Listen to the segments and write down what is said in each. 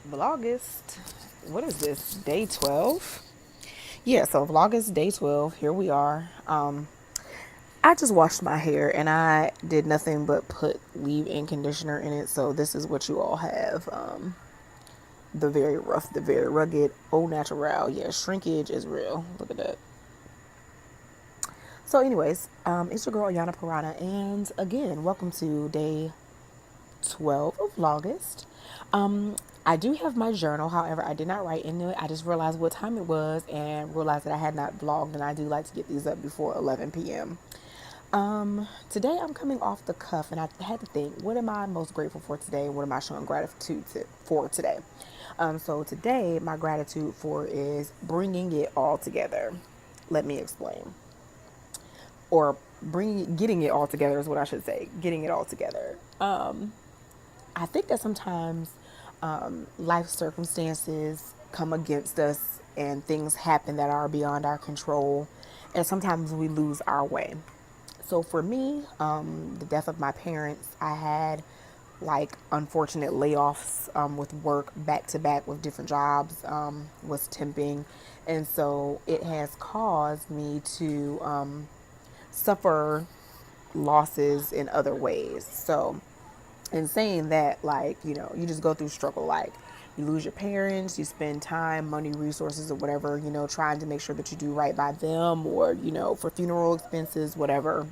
Vlogust. What is this? Day 12? Yeah, so Vlogust day 12. Here we are. I just washed my hair and I did nothing but put leave-in conditioner in it. So this is what you all have. The very rough, the very rugged, au natural. Yeah, shrinkage is real. Look at that. So anyways, it's your girl Yana Parana, and again, welcome to day 12 of Vlogust. I do have my journal, however, I did not write in it. I just realized what time it was and realized that I had not vlogged, and I do like to get these up before 11 p.m. Today I'm coming off the cuff, and I had to think, what am I most grateful for today? What am I showing gratitude for today? So today, my gratitude for is bringing it all together. Let me explain, or getting it all together is what I should say. Getting it all together. I think that sometimes life circumstances come against us and things happen that are beyond our control, and sometimes we lose our way. So for me, the death of my parents, I had like unfortunate layoffs with work back to back with different jobs, was temping. And so it has caused me to suffer losses in other ways. So in saying that, like, you just go through struggle, like you lose your parents, you spend time, money, resources, or whatever, trying to make sure that you do right by them, or for funeral expenses, whatever.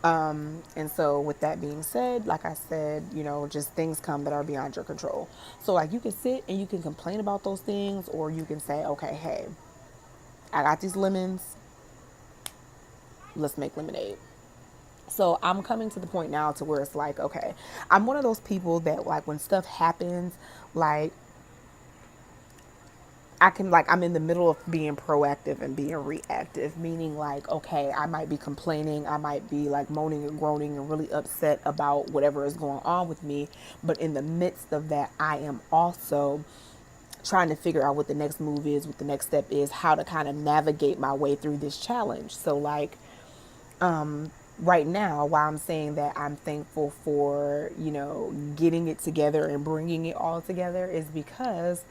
And so with that being said, like I said, just things come that are beyond your control. So like you can sit and you can complain about those things, or you can say, okay, hey, I got these lemons, let's make lemonade. So I'm coming to the point now to where it's like, okay, I'm one of those people that, like, when stuff happens, like, I can, like, I'm in the middle of being proactive and being reactive, meaning like, okay, I might be complaining, I might be like moaning and groaning and really upset about whatever is going on with me, but in the midst of that, I am also trying to figure out what the next move is, what the next step is, how to kind of navigate my way through this challenge. So like, right now, while I'm saying that I'm thankful for, getting it together and bringing it all together, is because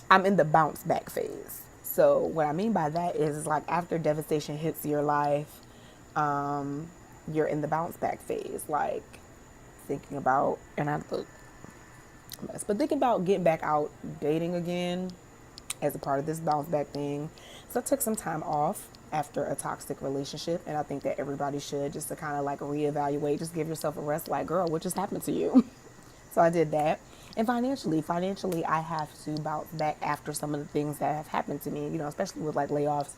I'm in the bounce back phase. So what I mean by that is like after devastation hits your life, you're in the bounce back phase. Like thinking about, and I look a mess, but thinking about getting back out dating again as a part of this bounce back thing. So I took some time off after a toxic relationship, and I think that everybody should, just to kind of like reevaluate, just give yourself a rest. Like, girl, what just happened to you? So I did that. And financially, I have to bounce back after some of the things that have happened to me, especially with like layoffs.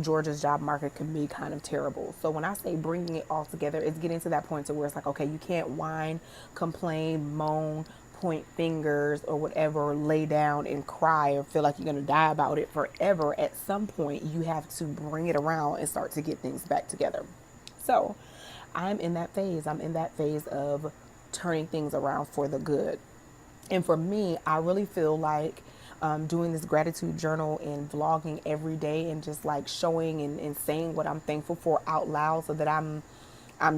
Georgia's job market can be kind of terrible. So when I say bringing it all together, it's getting to that point to where it's like, okay, you can't whine, complain, moan, point fingers or whatever, lay down and cry or feel like you're going to die about it forever. At some point, you have to bring it around and start to get things back together. So I'm in that phase. I'm in that phase of turning things around for the good. And for me, I really feel like doing this gratitude journal and vlogging every day and just like showing and saying what I'm thankful for out loud, so that I'm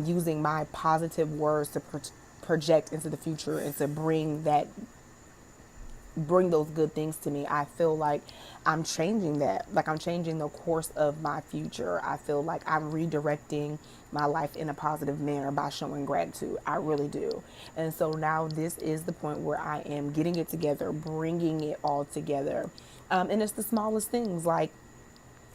using my positive words to project into the future and to bring those good things to me. I feel like I'm changing that. Like I'm changing the course of my future. I feel like I'm redirecting my life in a positive manner by showing gratitude. I really do. And so now this is the point where I am getting it together, bringing it all together. And it's the smallest things. Like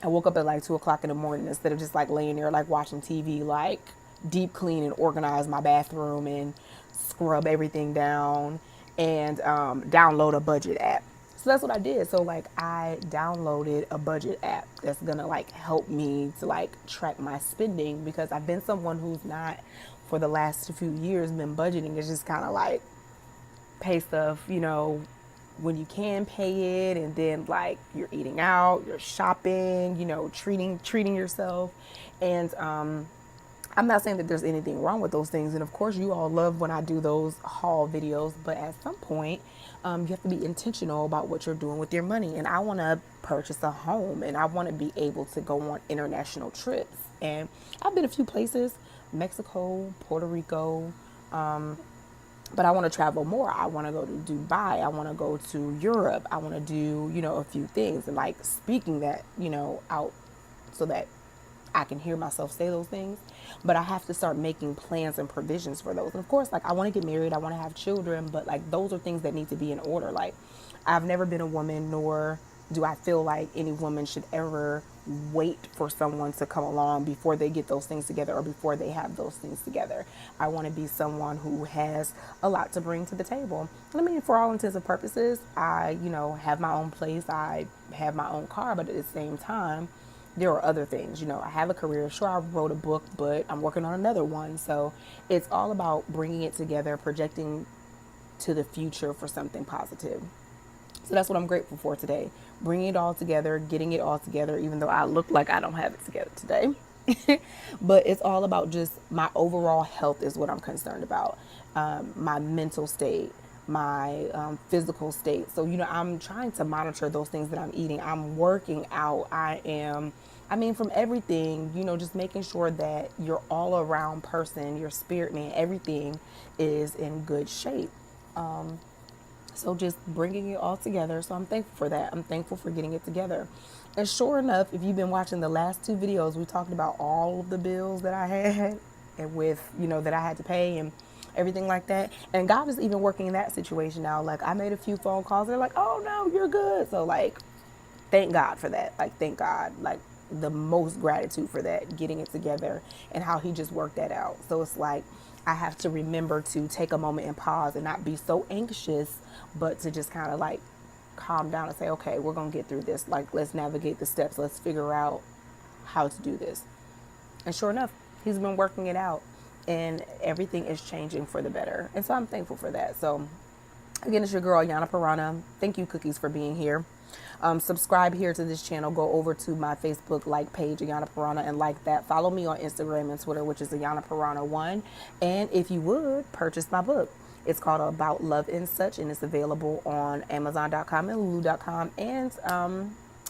I woke up at like 2 o'clock in the morning, instead of just like laying there like watching TV, like deep clean and organize my bathroom and scrub everything down and download a budget app. So that's what I did. So like I downloaded a budget app that's gonna like help me to like track my spending, because I've been someone who's not, for the last few years, been budgeting. It's just kind of like pay stuff, when you can pay it, and then like you're eating out, you're shopping, treating yourself. And I'm not saying that there's anything wrong with those things. And of course, you all love when I do those haul videos, but at some point, you have to be intentional about what you're doing with your money. And I want to purchase a home, and I want to be able to go on international trips. And I've been a few places: Mexico, Puerto Rico, but I want to travel more. I want to go to Dubai. I want to go to Europe. I want to do, a few things, and like speaking that, out so that I can hear myself say those things. But I have to start making plans and provisions for those. And of course, like I want to get married, I want to have children, but like those are things that need to be in order. Like I've never been a woman, nor do I feel like any woman should ever wait for someone to come along before they get those things together or before they have those things together. I want to be someone who has a lot to bring to the table. I mean, for all intents and purposes, I, have my own place, I have my own car, but at the same time, there are other things. I have a career. Sure, I wrote a book, but I'm working on another one. So it's all about bringing it together, projecting to the future for something positive. So that's what I'm grateful for today. Bringing it all together, getting it all together, even though I look like I don't have it together today. But it's all about just my overall health is what I'm concerned about. My mental state, my physical state. So, I'm trying to monitor those things that I'm eating. I'm working out. From everything, just making sure that your all around person, your spirit man, everything is in good shape. So just bringing it all together. So I'm thankful for that. I'm thankful for getting it together. And sure enough, if you've been watching the last two videos, we talked about all of the bills that I had and with, that I had to pay and everything like that. And God is even working in that situation now. Like I made a few phone calls. They're like, oh no, you're good. So like, thank God for that. Like, thank God. Like the most gratitude for that, getting it together and how he just worked that out. So it's like, I have to remember to take a moment and pause and not be so anxious, but to just kind of like calm down and say, okay, we're going to get through this. Like, let's navigate the steps. Let's figure out how to do this. And sure enough, he's been working it out and everything is changing for the better. And so I'm thankful for that. So again, it's your girl, Yana Piranha. Thank you, Cookies, for being here. Subscribe here to this channel. Go over to my Facebook like page, Ayana Piranha, and like that. Follow me on Instagram and Twitter, which is Ayana Piranha 1. And if you would, purchase my book. It's called About Love and Such, and it's available on Amazon.com and Lulu.com. And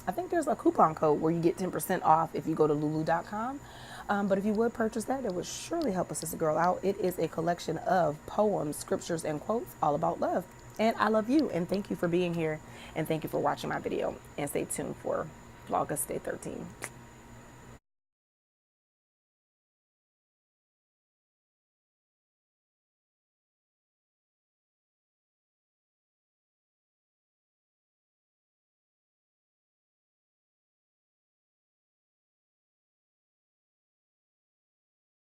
I think there's a coupon code where you get 10% off if you go to Lulu.com. But if you would purchase that, it would surely help a sister girl out. It is a collection of poems, scriptures, and quotes all about love. And I love you, and thank you for being here, and thank you for watching my video, and stay tuned for Vlogust Day 13.